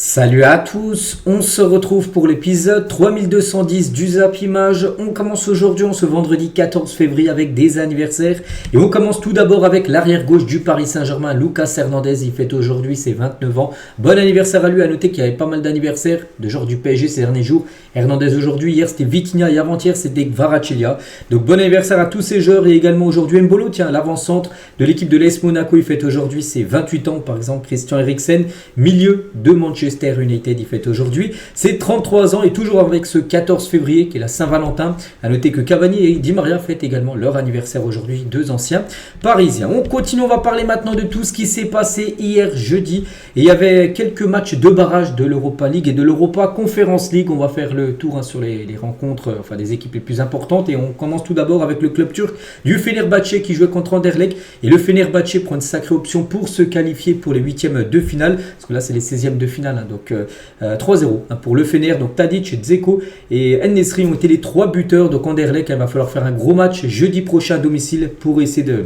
Salut à tous, on se retrouve pour l'épisode 3210 du Zap Image. On commence aujourd'hui, ce vendredi 14 février avec des anniversaires. Et on commence tout d'abord avec l'arrière gauche du Paris Saint-Germain, Lucas Hernandez. Il fête aujourd'hui ses 29 ans. Bon anniversaire à lui, à noter qu'il y avait pas mal d'anniversaires de joueurs du PSG ces derniers jours. Hernandez aujourd'hui, hier c'était Vitinha et avant-hier c'était Kvaratskhelia. Donc bon anniversaire à tous ces joueurs et également aujourd'hui Mbolo, tiens, l'avant-centre de l'équipe de l'AS Monaco. Il fête aujourd'hui ses 28 ans, par exemple Christian Eriksen, milieu de Manchester United, il fête aujourd'hui ses 33 ans et toujours avec ce 14 février qui est la Saint-Valentin. A noter que Cavani et Di Maria fêtent également leur anniversaire aujourd'hui, deux anciens parisiens. On continue, on va parler maintenant de tout ce qui s'est passé hier jeudi. Et il y avait quelques matchs de barrage de l'Europa League et de l'Europa Conference League. On va faire le tour sur les rencontres, enfin des équipes les plus importantes. Et on commence tout d'abord avec le club turc du Fenerbahçe qui jouait contre Anderlecht. Et le Fenerbahçe prend une sacrée option pour se qualifier pour les huitièmes de finale. Parce que là c'est les 16e de finale. Donc 3-0 pour le Fener. Donc Tadic, Dzeko et En-Nesyri ont été les trois buteurs. Donc Anderlecht, il va falloir faire un gros match jeudi prochain à domicile pour essayer de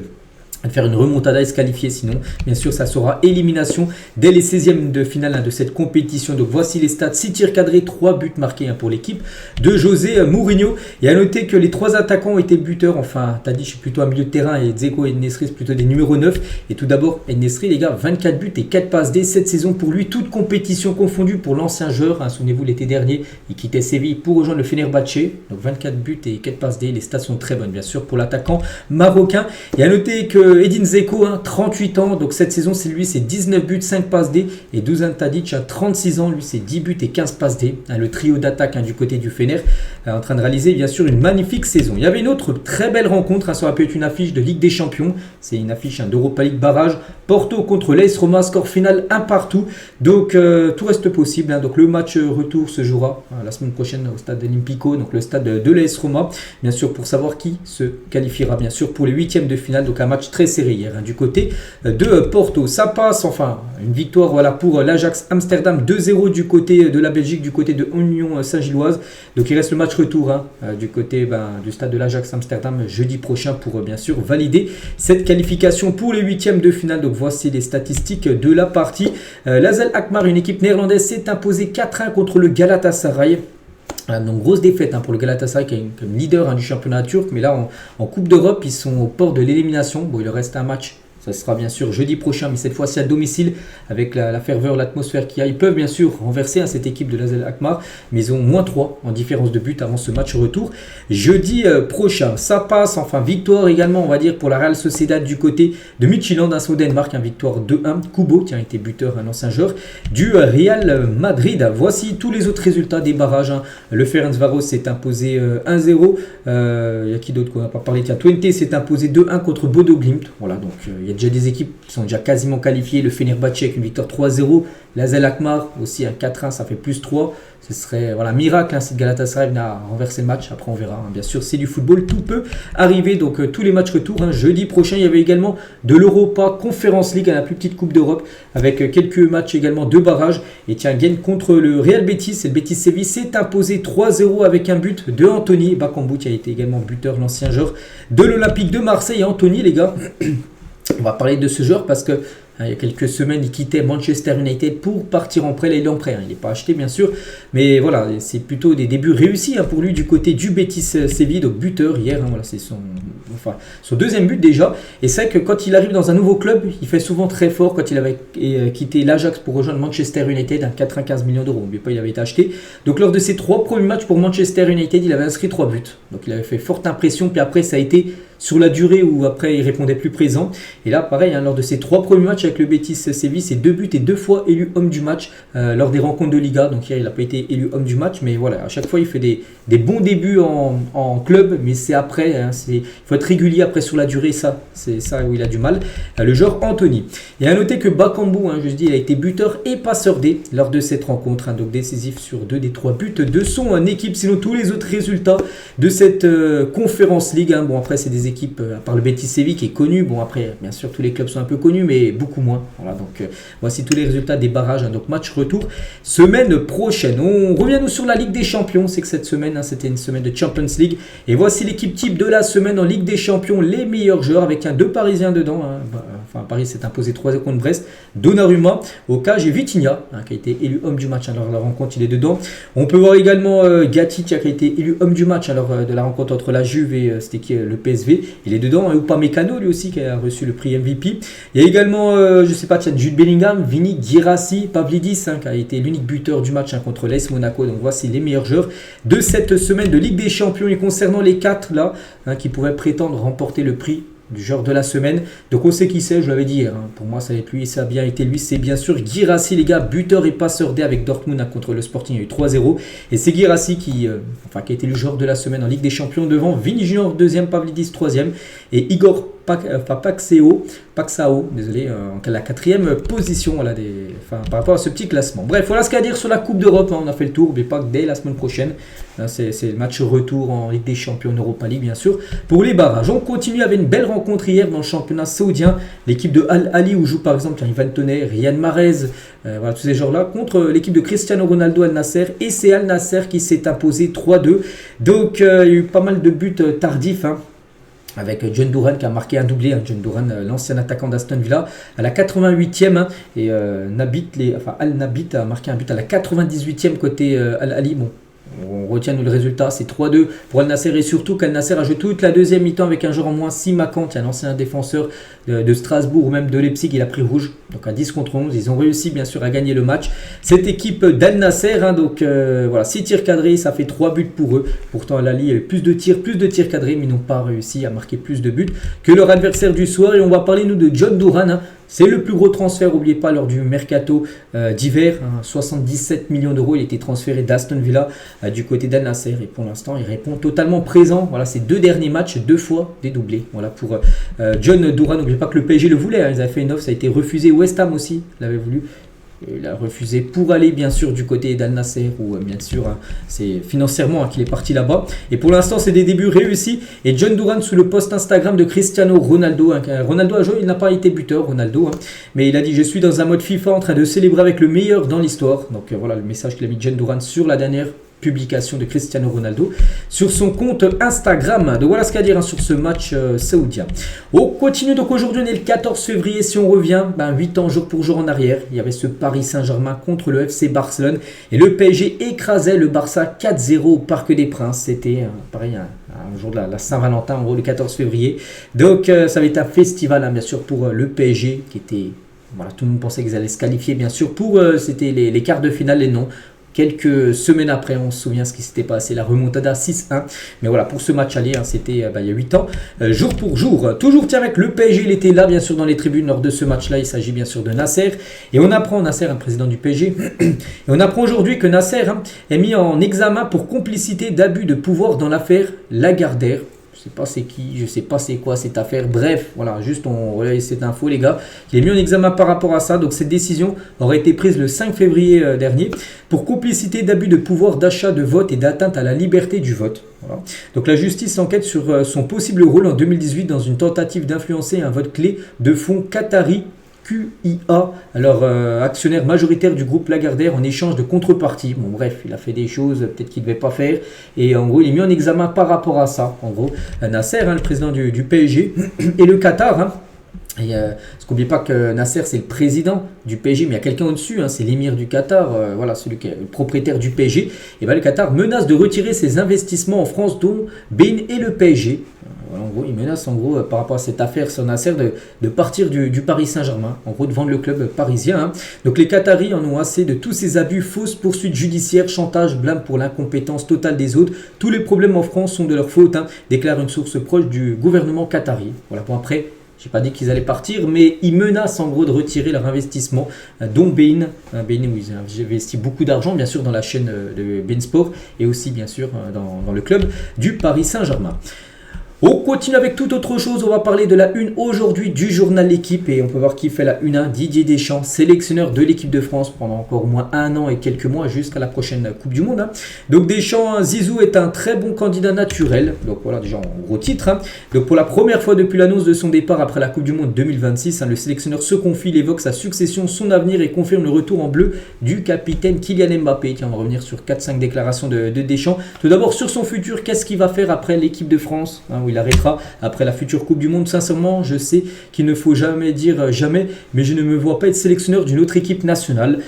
faire une remontada et se qualifier, sinon bien sûr ça sera élimination dès les 16e de finale de cette compétition. Donc voici les stats: 6 tirs cadrés, 3 buts marqués pour l'équipe de José Mourinho. Et à noter que les trois attaquants ont été buteurs, enfin Tadic est plutôt un milieu de terrain et Dzeko et En-Nesyri plutôt des numéros 9. Et tout d'abord En-Nesyri, les gars, 24 buts et 4 passes D cette saison pour lui, toute compétition confondue pour l'ancien joueur, souvenez-vous l'été dernier il quittait Séville pour rejoindre le Fenerbahçe. Donc 24 buts et 4 passes D, les stats sont très bonnes bien sûr pour l'attaquant marocain. Et à noter que Edin Dzeko, 38 ans, donc cette saison c'est 19 buts, 5 passes D. Et Dusan Tadic a 36 ans, lui c'est 10 buts et 15 passes D. Le trio d'attaque du côté du Fener en train de réaliser bien sûr une magnifique saison. Il y avait une autre très belle rencontre, ça aurait pu être une affiche de Ligue des Champions. C'est une affiche d'Europa League barrage. Porto contre l'AS Roma, score final 1 partout. Donc tout reste possible. Donc le match retour se jouera la semaine prochaine au stade Olimpico, donc le stade de l'AS Roma. Bien sûr pour savoir qui se qualifiera bien sûr pour les huitièmes de finale. Donc un match très serré hier du côté de Porto. Ça passe, enfin une victoire pour l'Ajax Amsterdam 2-0 du côté de la Belgique, du côté de Union Saint-Gilloise. Donc il reste le match retour du côté du stade de l'Ajax Amsterdam jeudi prochain pour bien sûr valider cette qualification pour les huitièmes de finale. Donc voici les statistiques de la partie. L'AZ Alkmaar, une équipe néerlandaise, s'est imposée 4-1 contre le Galatasaray. Donc grosse défaite pour le Galatasaray qui est comme leader du championnat turc, mais là en Coupe d'Europe ils sont au port de l'élimination. Bon, il leur reste un match. Ça sera bien sûr jeudi prochain, mais cette fois-ci à domicile avec la ferveur, l'atmosphère qu'il y a. Ils peuvent bien sûr renverser cette équipe de l'AZ Alkmaar, mais ils ont moins 3 en différence de but avant ce match retour. Jeudi prochain, ça passe, enfin victoire également on va dire pour la Real Sociedad du côté de Midtjylland au Danemark, victoire 2-1. Kubo, qui a été buteur, un ancien joueur du Real Madrid. Voici tous les autres résultats des barrages. Le Ferencváros s'est imposé 1-0. Il y a qui d'autre qu'on n'a pas parlé? Tiens, Twente s'est imposé 2-1 contre Bodo Glimt. Voilà, donc il y a déjà des équipes qui sont déjà quasiment qualifiées. Le Fenerbahçe avec une victoire 3-0. L'AZ Alkmaar aussi un 4-1, ça fait plus 3. Ce serait miracle si Galatasaray venait à renverser le match. Après on verra. Bien sûr c'est du football, tout peut arriver. Donc tous les matchs retour. Jeudi prochain il y avait également de l'Europa Conference League, la plus petite coupe d'Europe, avec quelques matchs également de barrage. Et tiens, gagne contre le Real Betis. Et le Betis Séville s'est imposé 3-0 avec un but de Anthony Bakambu qui a été également buteur, l'ancien joueur de l'Olympique de Marseille. Et Anthony, les gars, on va parler de ce joueur parce que il y a quelques semaines, il quittait Manchester United pour partir en prêt. Là, il est en prêt. Il n'est pas acheté, bien sûr. Mais voilà, c'est plutôt des débuts réussis pour lui du côté du Betis Séville. Donc, buteur hier. Voilà, c'est son deuxième but déjà. Et c'est vrai que quand il arrive dans un nouveau club, il fait souvent très fort. Quand il avait quitté l'Ajax pour rejoindre Manchester United à 95 millions d'euros. N'oubliez pas, il avait été acheté. Donc, lors de ses 3 premiers matchs pour Manchester United, il avait inscrit 3 buts. Donc, il avait fait forte impression. Puis après, ça a été sur la durée où après il répondait plus présent. Et là pareil, lors de ses 3 premiers matchs avec le Betis Séville, c'est 2 buts et 2 fois élu homme du match lors des rencontres de Liga. Donc hier il n'a pas été élu homme du match, mais voilà, à chaque fois il fait des bons débuts en club, mais c'est après, il faut être régulier après sur la durée, c'est ça où il a du mal, le joueur Anthony. Et à noter que Bakambu, je dis, il a été buteur et passeur D lors de cette rencontre, donc décisif sur 2 des 3 buts de son équipe. Sinon tous les autres résultats de cette Conférence League, bon après c'est des équipes, à part le Betis Séville qui est connu, bon après bien sûr tous les clubs sont un peu connus mais beaucoup moins. Voilà, donc voici tous les résultats des barrages, donc match retour semaine prochaine. On revient nous sur la Ligue des Champions. C'est que cette semaine c'était une semaine de Champions League et voici l'équipe type de la semaine en Ligue des Champions, les meilleurs joueurs avec 2 Parisiens dedans, Paris s'est imposé 3-0 contre Brest. Donnarumma au cage et Vitinha qui a été élu homme du match. Alors la rencontre, il est dedans. On peut voir également Gatti qui a été élu homme du match alors de la rencontre entre la Juve et le PSV. Il est dedans. Et Upamecano lui aussi qui a reçu le prix MVP. Il y a également, Jude Bellingham, Vini, Guirassy, Pavlidis qui a été l'unique buteur du match contre l'AS Monaco. Donc voici les meilleurs joueurs de cette semaine de Ligue des Champions. Et concernant les 4 là qui pouvaient prétendre remporter le prix du joueur de la semaine. Donc on sait qui c'est, je l'avais dit hier. Pour moi, ça va être lui, ça a bien été lui. C'est bien sûr Guirassy, les gars, buteur et passeur D avec Dortmund contre le Sporting. Il y a eu 3-0. Et c'est Guirassy qui a été le joueur de la semaine en Ligue des Champions devant Vini Junior, 2e, Pavlidis, 3e. Et Igor Paxao, désolé, en la 4e position par rapport à ce petit classement. Bref, voilà ce qu'il y a à dire sur la Coupe d'Europe. On a fait le tour, mais pas que dès la semaine prochaine. C'est le match retour en Ligue des Champions, en Europa League, bien sûr. Pour les barrages, on continue avec une belle rencontre hier dans le championnat saoudien. L'équipe de Al Ahly, où joue par exemple Ivan Toney, Riyad Mahrez, tous ces joueurs-là, contre l'équipe de Cristiano Ronaldo Al Nasser. Et c'est Al Nasser qui s'est imposé 3-2. Donc, il y a eu pas mal de buts tardifs. Avec John Duran qui a marqué un doublé. John Duran, l'ancien attaquant d'Aston Villa, à la 88e. Et Al Nabit a marqué un but à la 98e côté Al Ahly. Bon, on retient le résultat, c'est 3-2 pour Al Nasser. Et surtout qu'Al Nasser a joué toute la deuxième mi-temps avec un joueur en moins, Simakant, un ancien défenseur de Strasbourg ou même de Leipzig. Il a pris rouge, donc à 10 contre 11. Ils ont réussi bien sûr à gagner le match. Cette équipe d'Al Nasser, 6 tirs cadrés, ça fait 3 buts pour eux. Pourtant Al Ahly a eu plus de tirs cadrés, mais ils n'ont pas réussi à marquer plus de buts que leur adversaire du soir. Et on va parler nous de John Duran. C'est le plus gros transfert, n'oubliez pas, lors du mercato d'hiver. 77 millions d'euros, il a été transféré d'Aston Villa du côté d'Al Nasser. Et pour l'instant, il répond totalement présent. Voilà, ces 2 derniers matchs, 2 fois des doublés. Voilà pour John Duran. N'oubliez pas que le PSG le voulait. Ils avaient fait une offre, ça a été refusé. West Ham aussi l'avait voulu. Il a refusé pour aller bien sûr du côté d'Al Nasser où bien sûr c'est financièrement qu'il est parti là-bas. Et pour l'instant c'est des débuts réussis. Et John Duran sous le post Instagram de Cristiano Ronaldo. Ronaldo a joué, il n'a pas été buteur Ronaldo. Mais il a dit je suis dans un mode FIFA en train de célébrer avec le meilleur dans l'histoire. Donc voilà le message qu'il a mis John Duran sur la dernière publication de Cristiano Ronaldo sur son compte Instagram. Donc voilà ce qu'il y a à dire sur ce match saoudien. On continue donc aujourd'hui, on est le 14 février. Si on revient 8 ans jour pour jour en arrière, il y avait ce Paris Saint-Germain contre le FC Barcelone et le PSG écrasait le Barça 4-0 au Parc des Princes. C'était pareil un jour de la Saint-Valentin, en gros le 14 février. Donc ça va être un festival bien sûr pour le PSG qui était... Voilà, tout le monde pensait qu'ils allaient se qualifier bien sûr pour c'était les quarts de finale et non. Quelques semaines après, on se souvient ce qui s'était passé, la remontada 6-1. Mais voilà, pour ce match aller, c'était il y a 8 ans, jour pour jour. Toujours avec le PSG, il était là bien sûr dans les tribunes lors de ce match-là. Il s'agit bien sûr de Nasser. Et on apprend, Nasser, président du PSG, et on apprend aujourd'hui que Nasser est mis en examen pour complicité d'abus de pouvoir dans l'affaire Lagardère. Je sais pas c'est qui, je sais pas c'est quoi cette affaire. Bref, voilà, juste on relaye cette info les gars. Il est mis en examen par rapport à ça. Donc cette décision aurait été prise le 5 février dernier pour complicité d'abus de pouvoir d'achat de vote et d'atteinte à la liberté du vote. Voilà. Donc la justice enquête sur son possible rôle en 2018 dans une tentative d'influencer un vote clé de fonds qatari QIA, alors actionnaire majoritaire du groupe Lagardère en échange de contrepartie. Bon bref, il a fait des choses peut-être qu'il ne devait pas faire et en gros il est mis en examen par rapport à ça. En gros, Nasser, le président du PSG et le Qatar. Et parce qu'oubliez pas que Nasser c'est le président du PSG, mais il y a quelqu'un au-dessus, c'est l'émir du Qatar, voilà, celui qui est le propriétaire du PSG. Et le Qatar menace de retirer ses investissements en France, dont Bein et le PSG. En gros, il menace par rapport à cette affaire sur Nasser de partir du Paris Saint-Germain, en gros de vendre le club parisien. Donc les Qataris en ont assez de tous ces abus, fausses poursuites judiciaires, chantage, blâme pour l'incompétence totale des autres. Tous les problèmes en France sont de leur faute, déclare une source proche du gouvernement qatari. Voilà, bon après... Je n'ai pas dit qu'ils allaient partir, mais ils menacent en gros de retirer leur investissement, dont Bein, où ils ont investi beaucoup d'argent, bien sûr, dans la chaîne de Bein Sport et aussi, bien sûr, dans le club du Paris Saint-Germain. On continue avec toute autre chose, on va parler de la une aujourd'hui du journal L'équipe et on peut voir qui fait la une, Didier Deschamps, sélectionneur de l'équipe de France pendant encore au moins 1 an et quelques mois jusqu'à la prochaine Coupe du Monde. Donc Deschamps, Zizou est un très bon candidat naturel, donc voilà déjà en gros titre. Donc pour la première fois depuis l'annonce de son départ après la Coupe du Monde 2026, le sélectionneur se confie, il évoque sa succession, son avenir et confirme le retour en bleu du capitaine Kylian Mbappé. Tiens, on va revenir sur 4-5 déclarations de Deschamps. Tout d'abord sur son futur, qu'est-ce qu'il va faire après l'équipe de France où il arrêtera après la future Coupe du Monde. Sincèrement, je sais qu'il ne faut jamais dire jamais, mais je ne me vois pas être sélectionneur d'une autre équipe nationale.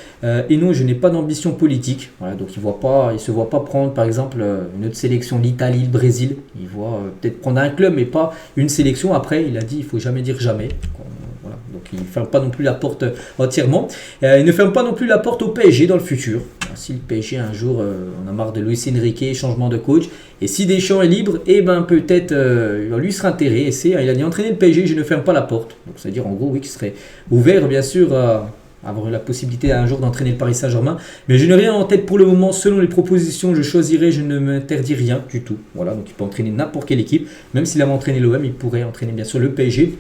Et non, je n'ai pas d'ambition politique. Voilà, donc il ne se voit pas prendre par exemple une autre sélection, l'Italie, le Brésil. Il voit peut-être prendre un club, mais pas une sélection. Après, il a dit il ne faut jamais dire jamais. Voilà. Donc il ne ferme pas non plus la porte entièrement. Il ne ferme pas non plus la porte au PSG dans le futur. Si le PSG un jour, on a marre de Luis Enrique, changement de coach, et si Deschamps est libre, et ben peut-être lui sera intéressé. Il a dit entraîner le PSG, je ne ferme pas la porte. Donc c'est-à-dire en gros oui qu'il serait ouvert bien sûr à avoir la possibilité un jour d'entraîner le Paris Saint-Germain. Mais je n'ai rien en tête pour le moment. Selon les propositions, je choisirai, je ne m'interdis rien du tout. Voilà, donc il peut entraîner n'importe quelle équipe. Même s'il avait entraîné l'OM, il pourrait entraîner bien sûr le PSG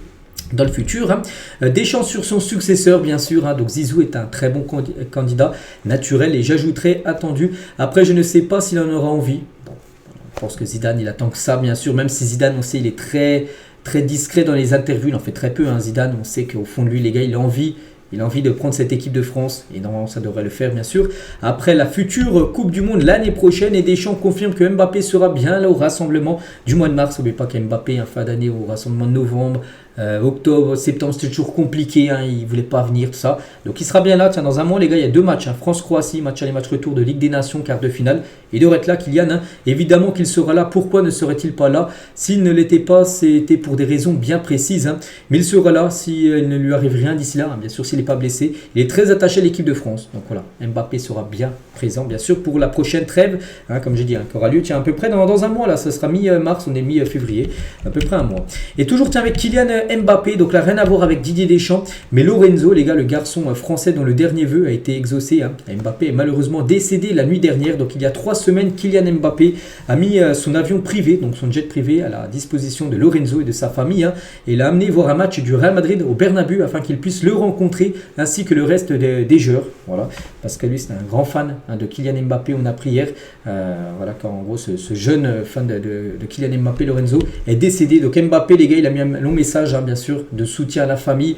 dans le futur. Des chances sur son successeur, bien sûr. Donc Zizou est un très bon candidat naturel et j'ajouterai attendu. Après, je ne sais pas s'il en aura envie. Bon, je pense que Zidane, il attend que ça, bien sûr. Même si Zidane, on sait, il est très discret dans les interviews. Il en fait très peu, Zidane. On sait qu'au fond de lui, les gars, il a envie de prendre cette équipe de France. Et normalement, ça devrait le faire, bien sûr. Après la future Coupe du Monde l'année prochaine, et Deschamps confirme que Mbappé sera bien là au rassemblement du mois de mars. N'oubliez pas qu'Mbappé, fin d'année, au rassemblement de novembre, octobre, septembre, c'était toujours compliqué. Il ne voulait pas venir, tout ça. Donc, il sera bien là. Tiens, dans un mois, les gars, il y a 2 matchs. France-Croatie, match aller, match retour de Ligue des Nations, quart de finale. Il devrait être là, Kylian. Évidemment qu'il sera là. Pourquoi ne serait-il pas là? S'il ne l'était pas, c'était pour des raisons bien précises. Mais il sera là s'il ne lui arrive rien d'ici là. Bien sûr, s'il n'est pas blessé. Il est très attaché à l'équipe de France. Donc voilà, Mbappé sera bien présent, bien sûr, pour la prochaine trêve. Comme j'ai dit, qui aura lieu, tiens, à peu près dans un mois. Là, ça sera mi-mars, on est mi-février. À peu près un mois. Et toujours, tiens, avec Kylian Mbappé. Donc là, rien à voir avec Didier Deschamps. Mais Lorenzo, les gars, le garçon français dont le dernier vœu a été exaucé. Mbappé est malheureusement décédé la nuit dernière. Donc il y a 3 semaines, Kylian Mbappé a mis son avion privé, donc son jet privé, à la disposition de Lorenzo et de sa famille. Et il a amené voir un match du Real Madrid au Bernabéu afin qu'il puisse le rencontrer ainsi que le reste des joueurs. Voilà. Parce que lui, c'est un grand fan de Kylian Mbappé. On a appris hier. Voilà, quand en gros, ce jeune fan de Kylian Mbappé, Lorenzo, est décédé. Donc Mbappé, les gars, il a mis un long message, bien sûr, de soutien à la famille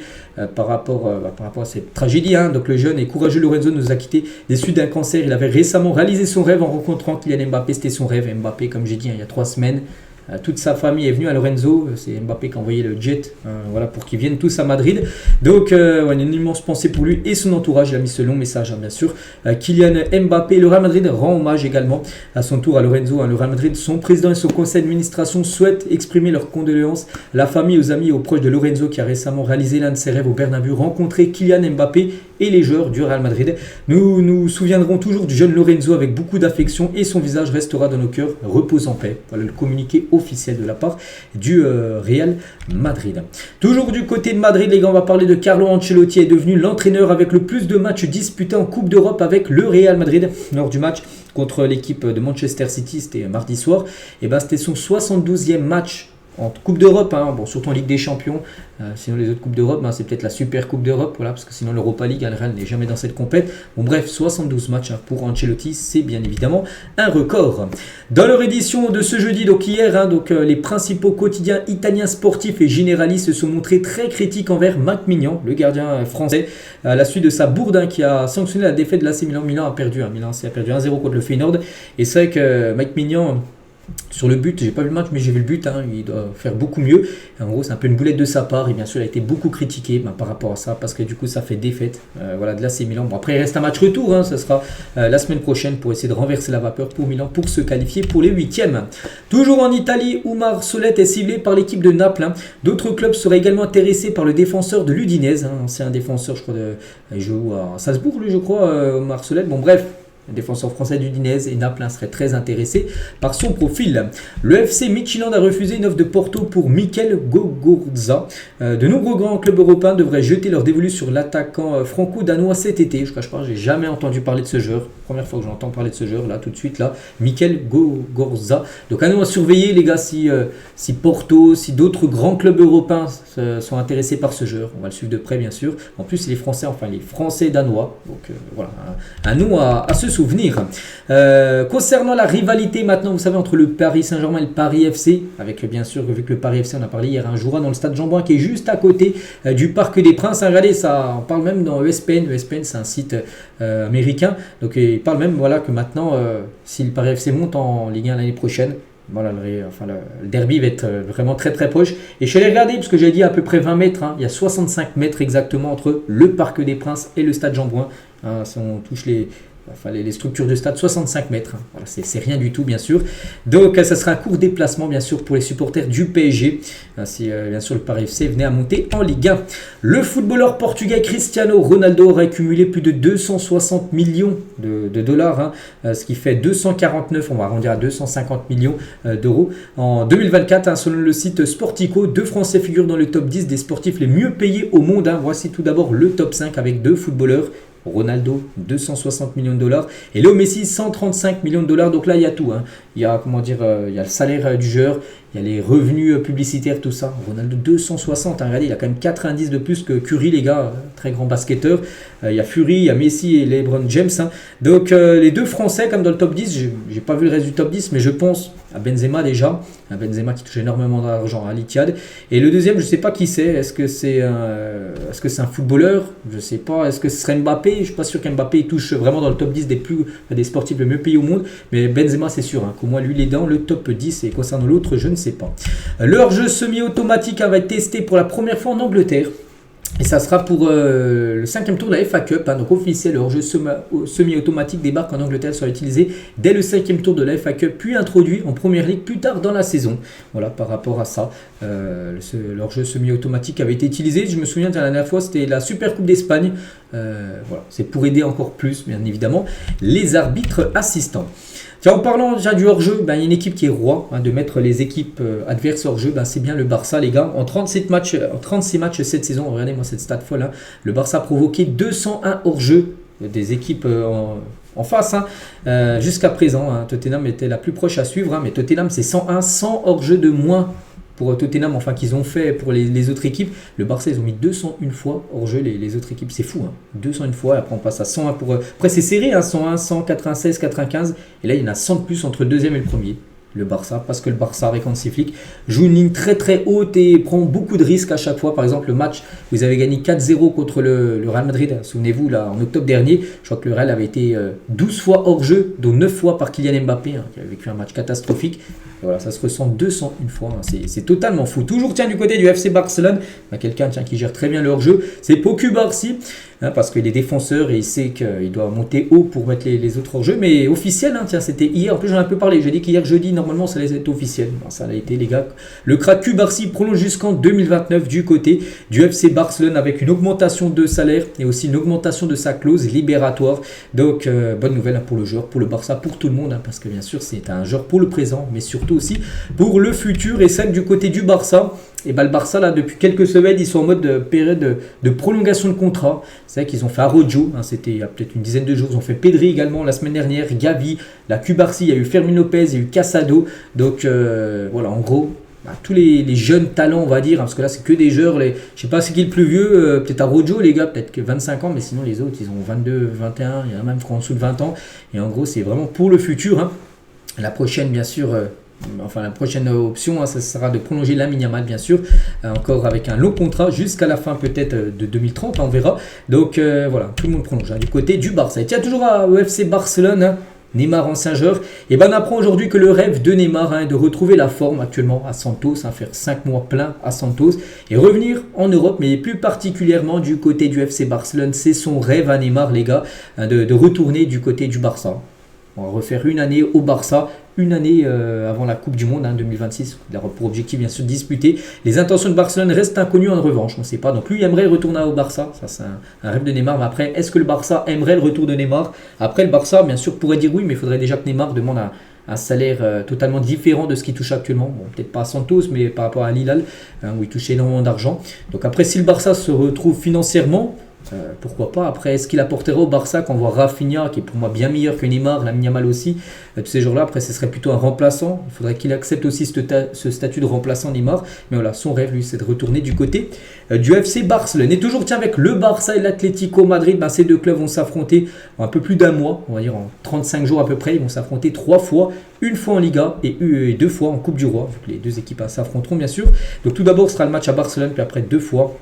par rapport à cette tragédie. Donc le jeune et courageux Lorenzo nous a quittés déçu d'un cancer. Il avait récemment réalisé son rêve en rencontrant Kylian Mbappé. C'était son rêve. Mbappé, comme j'ai dit, il y a 3 semaines. Toute sa famille est venue à Lorenzo. C'est Mbappé qui a envoyé le jet voilà, pour qu'ils viennent tous à Madrid. Donc, une immense pensée pour lui et son entourage. Il a mis ce long message, bien sûr. Kylian Mbappé, le Real Madrid rend hommage également à son tour à Lorenzo. Le Real Madrid, son président et son conseil d'administration souhaitent exprimer leurs condoléances à la famille, aux amis et aux proches de Lorenzo qui a récemment réalisé l'un de ses rêves au Bernabéu, rencontrer Kylian Mbappé et les joueurs du Real Madrid. Nous nous souviendrons toujours du jeune Lorenzo avec beaucoup d'affection et son visage restera dans nos cœurs. Repose en paix. Voilà le communiqué officiel de la part du Real Madrid. Toujours du côté de Madrid, les gars, on va parler de Carlo Ancelotti, est devenu l'entraîneur avec le plus de matchs disputés en Coupe d'Europe avec le Real Madrid. Lors du match contre l'équipe de Manchester City, c'était mardi soir, et c'était son 72e match en Coupe d'Europe, bon, surtout en Ligue des Champions. Sinon les autres Coupes d'Europe, c'est peut-être la Super Coupe d'Europe, voilà, parce que sinon l'Europa League, le Real n'est jamais dans cette compète. Bon bref, 72 matchs pour Ancelotti, c'est bien évidemment un record. Dans leur édition de ce jeudi, donc hier, les principaux quotidiens italiens sportifs et généralistes se sont montrés très critiques envers Mike Maignan, le gardien français, à la suite de sa bourde qui a sanctionné la défaite de l'AC Milan. Milan a perdu 1-0 contre le Feyenoord. Et c'est vrai que Mike Maignan, sur le but, j'ai pas vu le match, mais j'ai vu le but, il doit faire beaucoup mieux. En gros, c'est un peu une boulette de sa part, et bien sûr, il a été beaucoup critiqué par rapport à ça, parce que du coup, ça fait défaite de l'AC Milan. Bon, après, il reste un match retour, ça sera la semaine prochaine pour essayer de renverser la vapeur pour Milan, pour se qualifier pour les 8e. Toujours en Italie, Oumar Solette est ciblé par l'équipe de Naples. D'autres clubs seraient également intéressés par le défenseur de l'Udinese, ancien défenseur, je crois, il joue à Salzbourg, lui, je crois, Oumar Solette. Bon, bref. Le défenseur français d'Udinese et Naples serait très intéressé par son profil. Le FC Midtjylland a refusé une offre de Porto pour Mikel Gogorza. De nombreux grands clubs européens devraient jeter leur dévolu sur l'attaquant franco-danois cet été. Je ne cache pas, j'ai jamais entendu parler de ce joueur. Première fois que j'entends parler de ce joueur, là, tout de suite, là. Mikel Gogorza. Donc, à nous à surveiller, les gars, si Porto, si d'autres grands clubs européens sont intéressés par ce joueur. On va le suivre de près, bien sûr. En plus, les Français danois. Donc, voilà, à nous à se souvenir. Concernant la rivalité maintenant, vous savez, entre le Paris Saint-Germain et le Paris FC, avec bien sûr, vu que le Paris FC, on a parlé hier, jouera dans le stade Jean-Bouin qui est juste à côté du Parc des Princes. Regardez, ça, on parle même dans ESPN. ESPN, c'est un site américain. Donc, il parle même que maintenant, si le Paris FC monte en Ligue 1 l'année prochaine, voilà, le derby va être vraiment très très proche. Et je suis allé regarder, parce que j'ai dit à peu près 20 mètres, hein, il y a 65 mètres exactement entre le Parc des Princes et le stade Jean-Bouin. Hein, si on touche les structures de stade, 65 mètres. Hein. Voilà, c'est rien du tout, bien sûr. Donc, ça sera un court déplacement, bien sûr, pour les supporters du PSG. Si, bien sûr, le Paris FC venait à monter en Ligue 1. Le footballeur portugais Cristiano Ronaldo aurait cumulé plus de 260 millions de dollars, hein, ce qui fait 249, on va arrondir à 250 millions d'euros. En 2024, hein, selon le site Sportico, 2 Français figurent dans le top 10 des sportifs les mieux payés au monde. Hein. Voici tout d'abord le top 5 avec 2 footballeurs. Ronaldo, 260 millions de dollars. Et Léo Messi, 135 millions de dollars. Donc là, il y a tout. Hein. Il y a, il y a le salaire du joueur, il y a les revenus publicitaires, tout ça. Ronaldo, 260. Hein. Regardez, il a quand même 4 indices de plus que Curry, les gars. Très grand basketteur. Il y a Fury, il y a Messi et LeBron James. Hein. Donc, les 2 Français, comme dans le top 10, j'ai pas vu le reste du top 10, mais je pense à Benzema déjà. À Benzema qui touche énormément d'argent à l'Etihad. Et le deuxième, je ne sais pas qui c'est. Est-ce que c'est un footballeur? Je ne sais pas. Est-ce que ce serait Mbappé? Je ne suis pas sûr qu'Mbappé touche vraiment dans le top 10 des sportifs les mieux payés au monde. Mais Benzema, c'est sûr. Hein, qu'au moins, lui, il est dans le top 10. Et concernant l'autre, je ne sais pas. Leur jeu semi-automatique va être testé pour la première fois en Angleterre. Et ça sera pour le 5e tour de la FA Cup. Hein, donc officiel, le hors-jeu semi-automatique débarque en Angleterre, sera utilisé dès le 5e tour de la FA Cup, puis introduit en Première Ligue plus tard dans la saison. Voilà, par rapport à ça, le hors-jeu semi-automatique avait été utilisé. Je me souviens de la dernière fois, c'était la Super Coupe d'Espagne. Voilà, c'est pour aider encore plus, bien évidemment, les arbitres assistants. Tiens, en parlant déjà du hors-jeu, il y a une équipe qui est roi de mettre les équipes adverses hors-jeu. C'est bien le Barça, les gars. En 36 matchs cette saison, regardez-moi cette stat folle. Hein, le Barça a provoqué 201 hors-jeu des équipes en face. Hein, jusqu'à présent, hein, Tottenham était la plus proche à suivre. Hein, mais Tottenham, c'est 100 hors-jeu de moins pour Tottenham, enfin qu'ils ont fait pour les autres équipes. Le Barça, ils ont mis 201 fois hors jeu les autres équipes. C'est fou, hein. 201 fois. Après, on passe à 101 pour. Après, c'est serré, hein, 101, 100, 96, 95. Et là, il y en a 100 de plus entre le deuxième et le premier. Le Barça, parce que le Barça, avec Hansi Flick, joue une ligne très très haute et prend beaucoup de risques à chaque fois. Par exemple, le match, vous avez gagné 4-0 contre le Real Madrid. Souvenez-vous, là, en octobre dernier, je crois que le Real avait été 12 fois hors jeu, dont 9 fois par Kylian Mbappé, hein, qui a vécu un match catastrophique. Et voilà, ça se ressent 201 fois. Hein. C'est totalement fou. Toujours, tiens, du côté du FC Barcelone, quelqu'un qui gère très bien le hors-jeu, c'est Poku Barsi. Hein, parce qu'il est défenseur et il sait qu'il doit monter haut pour mettre les autres hors-jeu. Mais officiel, hein, tiens, c'était hier. En plus, j'en ai un peu parlé. J'ai dit qu'hier jeudi, normalement, ça allait être officiel. Bon, ça a été, les gars. Le crack Cubarsi prolonge jusqu'en 2029 du côté du FC Barcelone avec une augmentation de salaire et aussi une augmentation de sa clause libératoire. Donc, bonne nouvelle pour le joueur, pour le Barça, pour tout le monde. Hein, parce que bien sûr, c'est un joueur pour le présent, mais surtout aussi pour le futur. Et celle du côté du Barça. Et le Barça, là, depuis quelques semaines, ils sont en mode période de prolongation de contrat. C'est vrai qu'ils ont fait Araujo, hein, c'était il y a peut-être une dizaine de jours. Ils ont fait Pedri également la semaine dernière, Gavi, la Cubarsi, il y a eu Fermin Lopez, il y a eu Casado. Donc voilà, en gros, tous les jeunes talents, on va dire, hein, parce que là, c'est que des joueurs. Je ne sais pas c'est qui le plus vieux, peut-être Araujo, les gars, peut-être que 25 ans, mais sinon les autres, ils ont 22, 21, il y en a même qui ont en dessous de 20 ans. Et en gros, c'est vraiment pour le futur. Hein. La prochaine, bien sûr. La prochaine option, hein, ça sera de prolonger Lamine Yamal, bien sûr, encore avec un long contrat jusqu'à la fin peut-être de 2030, on verra. Donc voilà, tout le monde prolonge du côté du Barça. Et tiens, toujours au FC Barcelone, hein, Neymar, ancien joueur, et on apprend aujourd'hui que le rêve de Neymar est de retrouver la forme actuellement à Santos, faire 5 mois plein à Santos et revenir en Europe, mais plus particulièrement du côté du FC Barcelone. C'est son rêve à Neymar, les gars, de retourner du côté du Barça. On va refaire une année au Barça, une année avant la Coupe du Monde 2026. Il aura pour objectif bien sûr de disputer. Les intentions de Barcelone restent inconnues en revanche, on ne sait pas. Donc lui il aimerait retourner au Barça, ça c'est un rêve de Neymar. Mais après, est-ce que le Barça aimerait le retour de Neymar? Après, le Barça bien sûr pourrait dire oui, mais il faudrait déjà que Neymar demande un salaire totalement différent de ce qu'il touche actuellement. Bon, peut-être pas à Santos, mais par rapport à Lille, où il touche énormément d'argent. Donc après, si le Barça se retrouve financièrement, pourquoi pas. Après, est-ce qu'il apportera au Barça quand on voit Rafinha, qui est pour moi bien meilleur que Neymar, Lamine Yamal aussi, tous ces jours-là, après ce serait plutôt un remplaçant. Il faudrait qu'il accepte aussi ce statut de remplaçant Neymar. Mais voilà, son rêve, lui, c'est de retourner du côté du FC Barcelone. Et toujours, tiens, avec le Barça et l'Atlético Madrid, ces deux clubs vont s'affronter en un peu plus d'un mois, on va dire en 35 jours à peu près. Ils vont s'affronter 3 fois, une fois en Liga et 2 fois en Coupe du Roi, vu que les deux équipes s'affronteront bien sûr. Donc tout d'abord, ce sera le match à Barcelone, puis après 2 fois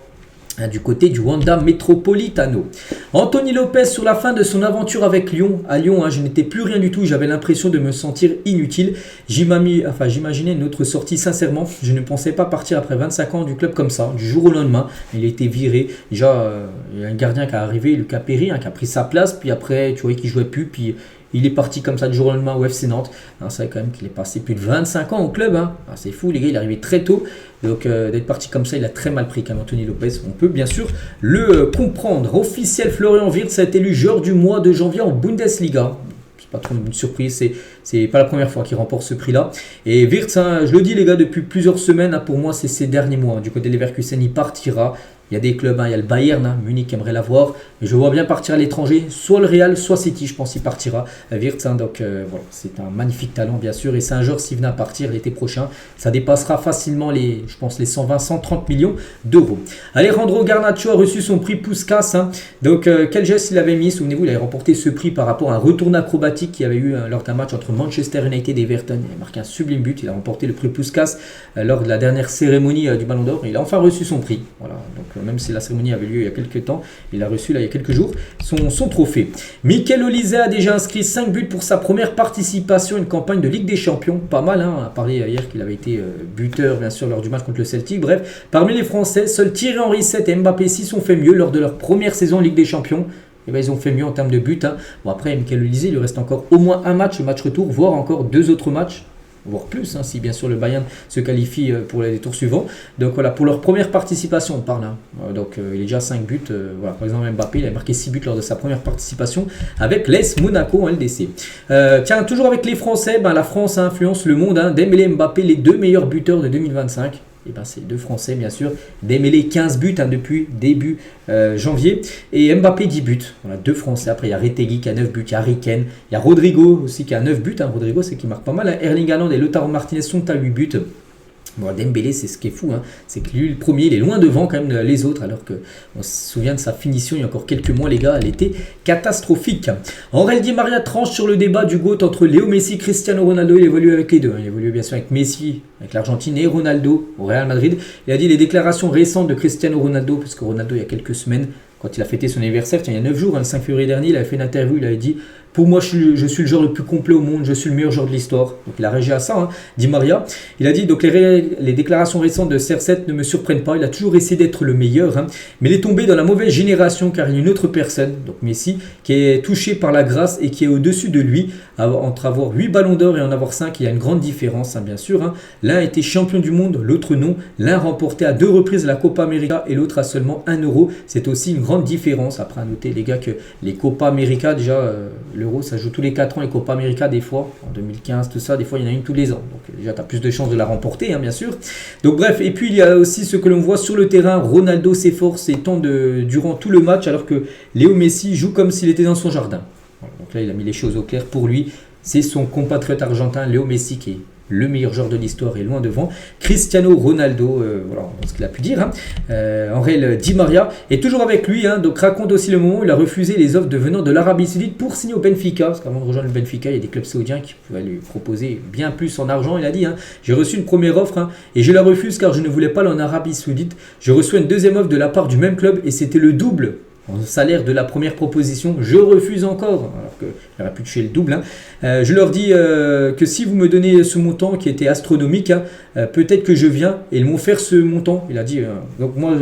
du côté du Wanda Metropolitano. Anthony Lopez sur la fin de son aventure avec Lyon. À Lyon, je n'étais plus rien du tout, j'avais l'impression de me sentir inutile. J'imaginais une autre sortie sincèrement. Je ne pensais pas partir après 25 ans du club comme ça, du jour au lendemain. Il a été viré. Déjà, il y a un gardien qui est arrivé, Lucas Perry, qui a pris sa place. Puis après, tu voyais qu'il jouait plus. Puis il est parti comme ça du jour au lendemain au FC Nantes. C'est vrai quand même qu'il est passé plus de 25 ans au club. C'est fou, les gars, il est arrivé très tôt. Donc d'être parti comme ça, il a très mal pris quand même Anthony Lopez. On peut bien sûr le comprendre. Officiel, Florian Wirtz a été élu joueur du mois de janvier en Bundesliga. C'est pas trop une surprise, c'est pas la première fois qu'il remporte ce prix-là. Et Wirtz, je le dis les gars, depuis plusieurs semaines, pour moi c'est ces derniers mois. Du côté de Leverkusen, il partira. Il y a des clubs, il y a le Bayern, Munich qui aimerait l'avoir. Mais je vois bien partir à l'étranger, soit le Real, soit City, je pense qu'il partira. Wirtz, donc voilà, c'est un magnifique talent bien sûr. Et c'est un joueur, s'il venait à partir l'été prochain, ça dépassera facilement les 120-130 millions d'euros. Alejandro Garnacho a reçu son prix Puskás. Donc quel geste il avait mis? Souvenez-vous, il avait remporté ce prix par rapport à un retour acrobatique qu'il y avait eu lors d'un match entre Manchester United et Everton. Il a marqué un sublime but, il a remporté le prix Puskás lors de la dernière cérémonie du Ballon d'Or. Il a enfin reçu son prix. Voilà, donc même si la cérémonie avait lieu il y a quelques temps, il a reçu là il y a quelques jours son trophée. Mikel Olise a déjà inscrit 5 buts pour sa première participation à une campagne de Ligue des Champions. Pas mal, on a parlé hier qu'il avait été buteur bien sûr lors du match contre le Celtic. Bref, parmi les Français, seuls Thierry Henry 7 et Mbappé 6 ont fait mieux lors de leur première saison en Ligue des Champions. Et ils ont fait mieux en termes de buts. Bon après, Mikel Olise, il lui reste encore au moins un match, le match retour, voire encore 2 autres matchs. Voire plus, si bien sûr le Bayern se qualifie pour les tours suivants. Donc voilà, pour leur première participation, on parle. Donc il est déjà 5 buts. Voilà, par exemple, Mbappé, il a marqué 6 buts lors de sa première participation avec l'AS Monaco en LDC. Tiens, toujours avec les Français, la France influence le monde. Dembélé et Mbappé, les 2 meilleurs buteurs de 2025. Et c'est 2 Français bien sûr. Dembélé 15 buts depuis début janvier. Et Mbappé 10 buts. Voilà, 2 Français. Après il y a Retegui qui a 9 buts. Il y a Harry Kane. Il y a Rodrigo aussi qui a 9 buts. Rodrigo c'est qui marque pas mal. Erling Haaland et Lautaro Martinez sont à 8 buts. Bon, Dembélé, c'est ce qui est fou, c'est que lui, le premier, il est loin devant quand même les autres, alors qu'on se souvient de sa finition il y a encore quelques mois, les gars, elle était catastrophique. Aurel Di Maria tranche sur le débat du GOAT entre Léo Messi et Cristiano Ronaldo. Il évolue avec les deux, il évolue bien sûr avec Messi, avec l'Argentine, et Ronaldo au Real Madrid. Il a dit les déclarations récentes de Cristiano Ronaldo, parce que Ronaldo, il y a quelques semaines, quand il a fêté son anniversaire, il y a 9 jours, le 5 février dernier, il avait fait une interview, il avait dit « Pour moi, je suis le joueur le plus complet au monde, je suis le meilleur joueur de l'histoire. » Donc il a réagi à ça, Di Maria. Il a dit donc les déclarations récentes de CR7 ne me surprennent pas, il a toujours essayé d'être le meilleur, mais il est tombé dans la mauvaise génération car il y a une autre personne, donc Messi, qui est touché par la grâce et qui est au-dessus de lui. Entre avoir 8 ballons d'or et en avoir 5, il y a une grande différence, bien sûr. L'un était champion du monde, l'autre non. L'un remporté à 2 reprises la Copa América et l'autre a seulement 1 euro. C'est aussi une grande différence. Après, à noter, les gars, que les Copa América, déjà, l'euro, ça joue tous les 4 ans. Les Copa América, des fois, en 2015, tout ça, des fois, il y en a une tous les ans. Donc, déjà, tu as plus de chances de la remporter, bien sûr. Donc, bref, et puis, il y a aussi ce que l'on voit sur le terrain. Ronaldo s'efforce et tente durant tout le match, alors que Léo Messi joue comme s'il était dans son jardin. Donc là, il a mis les choses au clair pour lui. C'est son compatriote argentin, Léo Messi, qui est le meilleur joueur de l'histoire et loin devant. Cristiano Ronaldo, voilà ce qu'il a pu dire. Aurel Di Maria est toujours avec lui. Donc raconte aussi le moment où il a refusé les offres venant de l'Arabie Saoudite pour signer au Benfica. Parce qu'avant de rejoindre le Benfica, il y a des clubs saoudiens qui pouvaient lui proposer bien plus en argent. Il a dit j'ai reçu une première offre et je la refuse car je ne voulais pas aller en Arabie Saoudite. Je reçois une deuxième offre de la part du même club et c'était le double en salaire de la première proposition. Je refuse encore, alors qu'il aurait pu toucher le double. Je leur dis que si vous me donnez ce montant qui était astronomique, peut-être que je viens, et ils m'ont offert ce montant. Il a dit, donc moi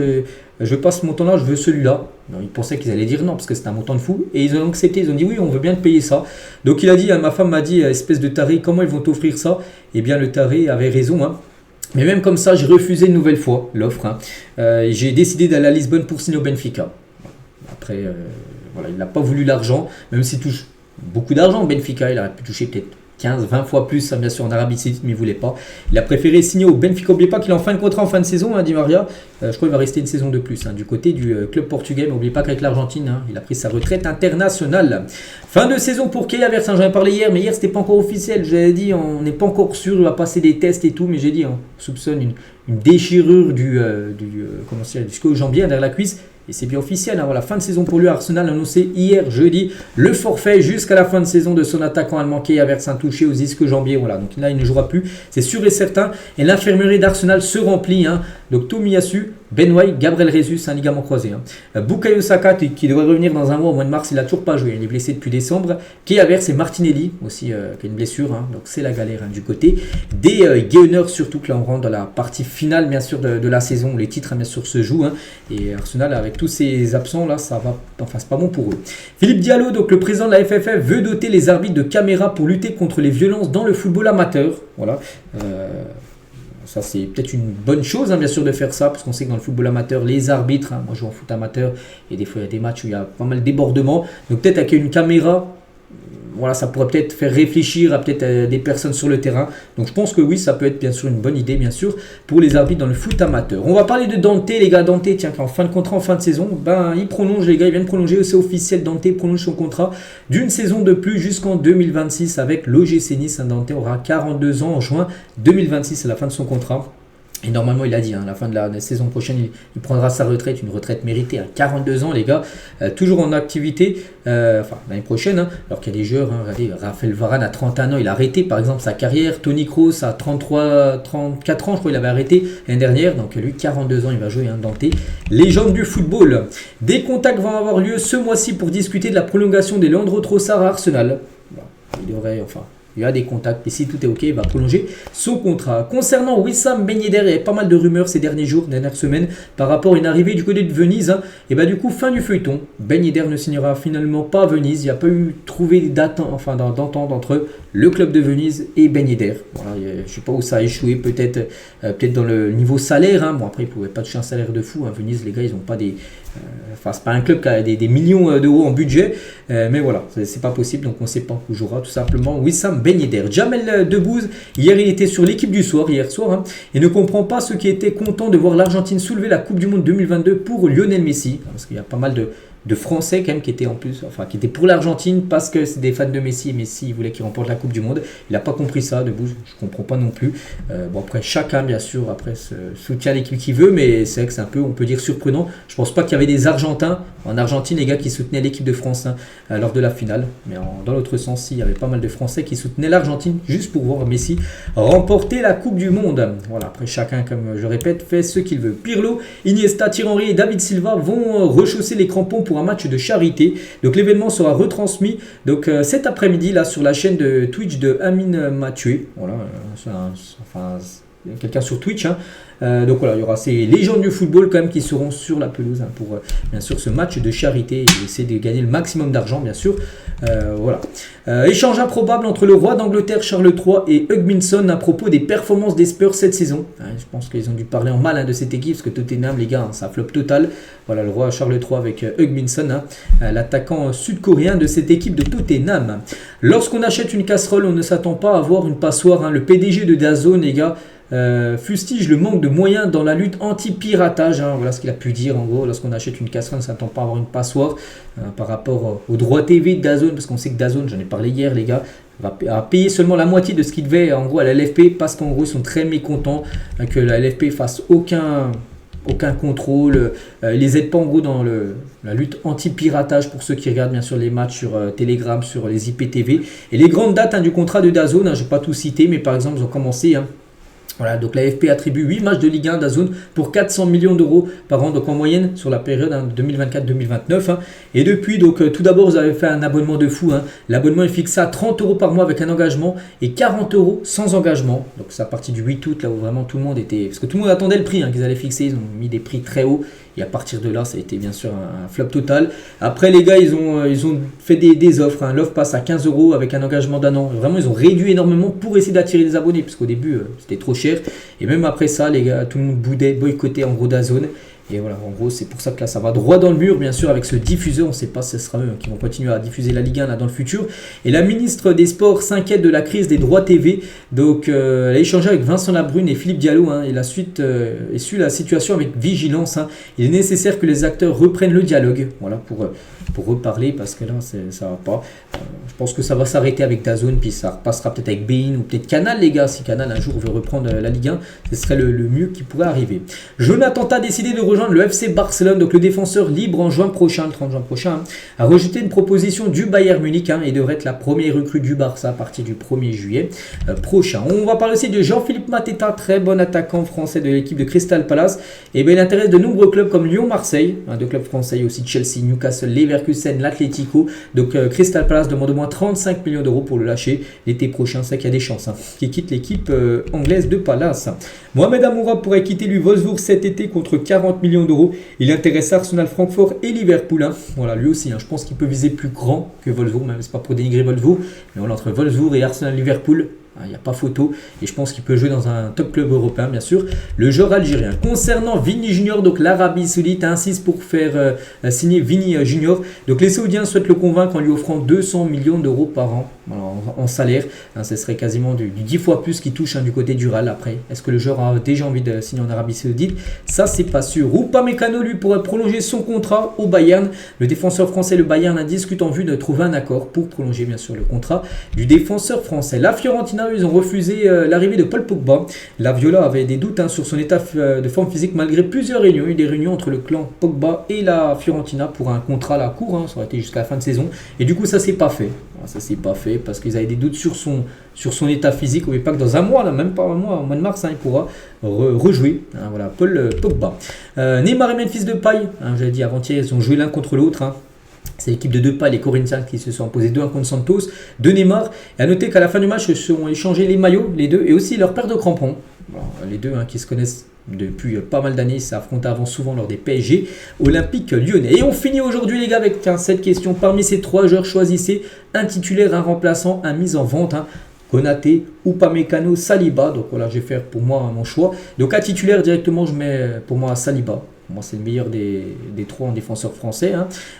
je veux pas ce montant-là, je veux celui-là. Donc, ils pensaient qu'ils allaient dire non, parce que c'était un montant de fou, et ils ont accepté, ils ont dit oui, on veut bien te payer ça. Donc il a dit, ma femme m'a dit, espèce de taré, comment ils vont t'offrir ça? Eh bien le taré avait raison, Mais même comme ça, j'ai refusé une nouvelle fois l'offre. J'ai décidé d'aller à Lisbonne pour signer au Benfica. Après, voilà, il n'a pas voulu l'argent, même s'il touche beaucoup d'argent au Benfica, il aurait pu toucher peut-être 15-20 fois plus, bien sûr, en Arabie Saoudite, mais il ne voulait pas. Il a préféré signer au Benfica. N'oubliez pas qu'il est en fin de contrat en fin de saison, Di Maria. Je crois qu'il va rester une saison de plus du côté du club portugais. Mais n'oubliez pas qu'avec l'Argentine, il a pris sa retraite internationale. Fin de saison pour Kai Havertz. J'en ai parlé hier, mais hier, c'était pas encore officiel. J'avais dit, on n'est pas encore sûr, il va passer des tests et tout, mais j'ai dit, on soupçonne une déchirure du ischio-jambier derrière la cuisse. Et c'est bien officiel, voilà, fin de saison pour lui. Arsenal a annoncé hier jeudi le forfait jusqu'à la fin de saison de son attaquant allemand Kai Havertz, touché aux ischio-jambiers. Voilà, donc là il ne jouera plus, c'est sûr et certain. Et l'infirmerie d'Arsenal se remplit. Donc Tomiyasu, Ben White, Gabriel Jesus, un ligament croisé. Bukayo Saka qui devrait revenir dans un mois au mois de mars, il n'a toujours pas joué, il est blessé depuis décembre. Kay Havertz et Martinelli aussi qui a une blessure, donc c'est la galère du côté des Gunners, surtout que là on rentre dans la partie finale bien sûr de la saison où les titres bien sûr se jouent. Et Arsenal avec tous ces absents là, ça va, enfin c'est pas bon pour eux. Philippe Diallo, donc le président de la FFF, veut doter les arbitres de caméras pour lutter contre les violences dans le football amateur. Voilà. Ça c'est peut-être une bonne chose bien sûr de faire ça, parce qu'on sait que dans le football amateur, les arbitres, moi je joue en foot amateur, et des fois il y a des matchs où il y a pas mal de débordements, donc peut-être avec une caméra, voilà, ça pourrait peut-être faire réfléchir à peut-être des personnes sur le terrain. Donc je pense que oui, ça peut être bien sûr une bonne idée bien sûr pour les arbitres dans le foot amateur. On va parler de Dante, les gars. Dante, tiens, qui est en fin de contrat, en fin de saison, il prolonge, les gars, il vient de prolonger, c'est officiel, Dante prolonge son contrat d'une saison de plus jusqu'en 2026 avec l'OGC Nice. Dante aura 42 ans en juin 2026, à la fin de son contrat. Et normalement, il a dit, à la fin de la saison prochaine, il prendra sa retraite, une retraite méritée à 42 ans, les gars, toujours en activité, l'année prochaine, alors qu'il y a des joueurs, regardez, Raphaël Varane à 31 ans, il a arrêté par exemple sa carrière, Toni Kroos à 34 ans, je crois, il avait arrêté l'année dernière, donc lui, 42 ans, il va jouer, Dante, légende du football. Des contacts vont avoir lieu ce mois-ci pour discuter de la prolongation des Leandro Trossard à Arsenal. Il devrait, il y a des contacts et si tout est ok, il va prolonger son contrat. Concernant Wissam Ben Yedder, il y a pas mal de rumeurs ces derniers jours, dernières semaines, par rapport à une arrivée du côté de Venise. Et du coup, fin du feuilleton, Ben Yedder ne signera finalement pas à Venise. Il n'y a pas eu trouvé d'entente entre le club de Venise et Ben Yedder. Voilà, je ne sais pas où ça a échoué, peut-être dans le niveau salaire. Bon, après, ils ne pouvaient pas toucher un salaire de fou. Venise, les gars, ils n'ont pas des... c'est pas un club qui a des millions d'euros en budget, mais voilà, c'est pas possible, donc on ne sait pas où jouera tout simplement Wissam Ben Yedder. Jamel Debbouze, hier il était sur l'équipe du soir, et ne comprend pas ceux qui étaient contents de voir l'Argentine soulever la Coupe du Monde 2022 pour Lionel Messi, parce qu'il y a pas mal de Français quand même qui étaient qui étaient pour l'Argentine parce que c'est des fans de Messi. Messi il voulait qu'il remporte la Coupe du Monde. Il n'a pas compris ça, Debbouze, je comprends pas non plus. Après chacun bien sûr soutient l'équipe qu'il veut, mais c'est vrai que c'est un peu, on peut dire, surprenant. Je pense pas qu'il y avait des Argentins en Argentine, les gars, qui soutenaient l'équipe de France lors de la finale. Mais dans l'autre sens, il y avait pas mal de Français qui soutenaient l'Argentine juste pour voir Messi remporter la Coupe du Monde. Voilà, après chacun, comme je répète, fait ce qu'il veut. Pirlo, Iniesta, Thierry Henry et David Silva vont rechausser les crampons pour un match de charité. Donc l'événement sera retransmis cet après-midi là sur la chaîne de Twitch de Amine Mathieu. Voilà, quelqu'un sur Twitch. Donc voilà, il y aura ces légendes du football quand même qui seront sur la pelouse pour bien sûr ce match de charité et essayer de gagner le maximum d'argent bien sûr. Voilà. Échange improbable entre le roi d'Angleterre Charles III et Hugminson à propos des performances des Spurs cette saison. Je pense qu'ils ont dû parler en mal de cette équipe parce que Tottenham, les gars, ça flop total. Voilà, le roi Charles III avec Hugminson, l'attaquant sud-coréen de cette équipe de Tottenham. Lorsqu'on achète une casserole, on ne s'attend pas à avoir une passoire. Le PDG de DAZN, les gars, fustige le manque de moyens dans la lutte anti-piratage. Voilà ce qu'il a pu dire en gros. Lorsqu'on achète une casserole, on ne s'attend pas à avoir une passoire par rapport aux droits TV de DAZN, parce qu'on sait que DAZN, j'en ai parlé hier, les gars, va payer seulement la moitié de ce qu'il devait en gros à la LFP, parce qu'en gros ils sont très mécontents que la LFP fasse aucun contrôle, ils les aident pas en gros dans la lutte anti-piratage pour ceux qui regardent bien sûr les matchs sur Telegram, sur les IPTV. Et les grandes dates du contrat de DAZN, je ne vais pas tout citer, mais par exemple ils ont commencé. Voilà, donc la FP attribue 8 matchs de Ligue 1 DAZN pour 400 millions d'euros par an, donc en moyenne sur la période 2024-2029. Et depuis, donc tout d'abord, vous avez fait un abonnement de fou. L'abonnement est fixé à 30 € par mois avec un engagement et 40 € sans engagement. Donc c'est à partir du 8 août, là où vraiment tout le monde était... Parce que tout le monde attendait le prix qu'ils allaient fixer, ils ont mis des prix très hauts. Et à partir de là, ça a été bien sûr un flop total. Après, les gars, ils ont fait des offres. L'offre passe à 15 € avec un engagement d'un an. Vraiment, ils ont réduit énormément pour essayer d'attirer des abonnés. Parce qu'au début, c'était trop cher. Et même après ça, les gars, tout le monde boycottait en gros DAZN. Et voilà, en gros, c'est pour ça que là, ça va droit dans le mur, bien sûr, avec ce diffuseur. On ne sait pas si ce sera eux qui vont continuer à diffuser la Ligue 1 là, dans le futur. Et la ministre des Sports s'inquiète de la crise des droits TV. Donc, elle a échangé avec Vincent Labrune et Philippe Diallo. Et la suite suit la situation avec vigilance. Il est nécessaire que les acteurs reprennent le dialogue. Voilà, pour reparler, parce que là, ça va pas. Je pense que ça va s'arrêter avec DAZN, puis ça repassera peut-être avec Bein ou peut-être Canal, les gars. Si Canal un jour veut reprendre la Ligue 1, ce serait le mieux qui pourrait arriver. Jonathan a décidé de rejoindre rejoindre le FC Barcelone. Donc le défenseur libre en juin prochain, le 30 juin prochain, a rejeté une proposition du Bayern Munich et devrait être la première recrue du Barça à partir du 1er juillet prochain. On va parler aussi de Jean-Philippe Mateta, très bon attaquant français de l'équipe de Crystal Palace. Et bien il intéresse de nombreux clubs comme Lyon, Marseille, deux clubs français, aussi Chelsea, Newcastle, Leverkusen, l'Atlético. Donc Crystal Palace demande au moins 35 millions d'euros pour le lâcher l'été prochain. C'est qu'il y a des chances qu'il quitte l'équipe anglaise de Palace. Mohamed Amoura pourrait quitter lui Wolfsburg cet été contre 40 millions d'euros. Il intéresse Arsenal, Francfort et Liverpool. Voilà, lui aussi, je pense qu'il peut viser plus grand que Wolfsburg, même c'est pas pour dénigrer Wolfsburg, mais voilà, entre Wolfsburg et Arsenal, Liverpool, il n'y a pas photo et je pense qu'il peut jouer dans un top club européen, bien sûr, le joueur algérien. Concernant Vini Junior, donc l'Arabie Saoudite insiste pour faire signer Vini Junior. Donc les Saoudiens souhaitent le convaincre en lui offrant 200 millions d'euros par an en salaire. Ce serait quasiment du 10 fois plus qu'il touche du côté du Real. Après, est-ce que le joueur a déjà envie de signer en Arabie Saoudite? Ça, c'est pas sûr. Upamecano, lui, pourrait prolonger son contrat au Bayern. Le défenseur français, le Bayern, discute en vue de trouver un accord pour prolonger, bien sûr, le contrat du défenseur français. La Fiorentina, ils ont refusé l'arrivée de Paul Pogba. La Viola avait des doutes sur son état de forme physique malgré plusieurs réunions. Il y a eu des réunions entre le clan Pogba et la Fiorentina pour un contrat à la cour. Ça aurait été jusqu'à la fin de saison. Et du coup, ça s'est pas fait. Ça s'est pas fait parce qu'ils avaient des doutes sur son état physique. N'oubliez pas que dans un mois, même pas un mois, au mois de mars, il pourra rejouer. Voilà, Paul Pogba. Neymar et Memphis Depay, j'avais dit avant-hier, ils ont joué l'un contre l'autre. C'est l'équipe de Depay, les Corinthians, qui se sont imposés 2-1 contre Santos, de Neymar. Et à noter qu'à la fin du match, ils se sont échangés les maillots, les deux, et aussi leur paire de crampons. Les deux qui se connaissent depuis pas mal d'années, s'affrontent avant souvent lors des PSG Olympique Lyonnais. Et on finit aujourd'hui, les gars, avec cette question. Parmi ces trois joueurs, choisissez un titulaire, un remplaçant, un mis en vente. Konaté, Upamecano, Saliba. Donc voilà, je vais faire pour moi mon choix. Donc à titulaire directement, je mets pour moi Saliba. Moi, c'est le meilleur des trois en défenseur français.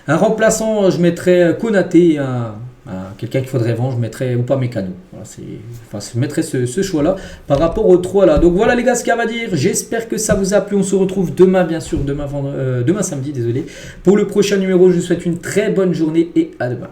Un remplaçant, je mettrais Konaté. Quelqu'un qu'il faudrait vendre, je mettrais Upamecano. Voilà, je mettrais ce choix-là par rapport aux trois là. Donc voilà les gars, ce qu'il y a à dire. J'espère que ça vous a plu. On se retrouve demain, bien sûr, demain samedi, désolé. Pour le prochain numéro, je vous souhaite une très bonne journée et à demain.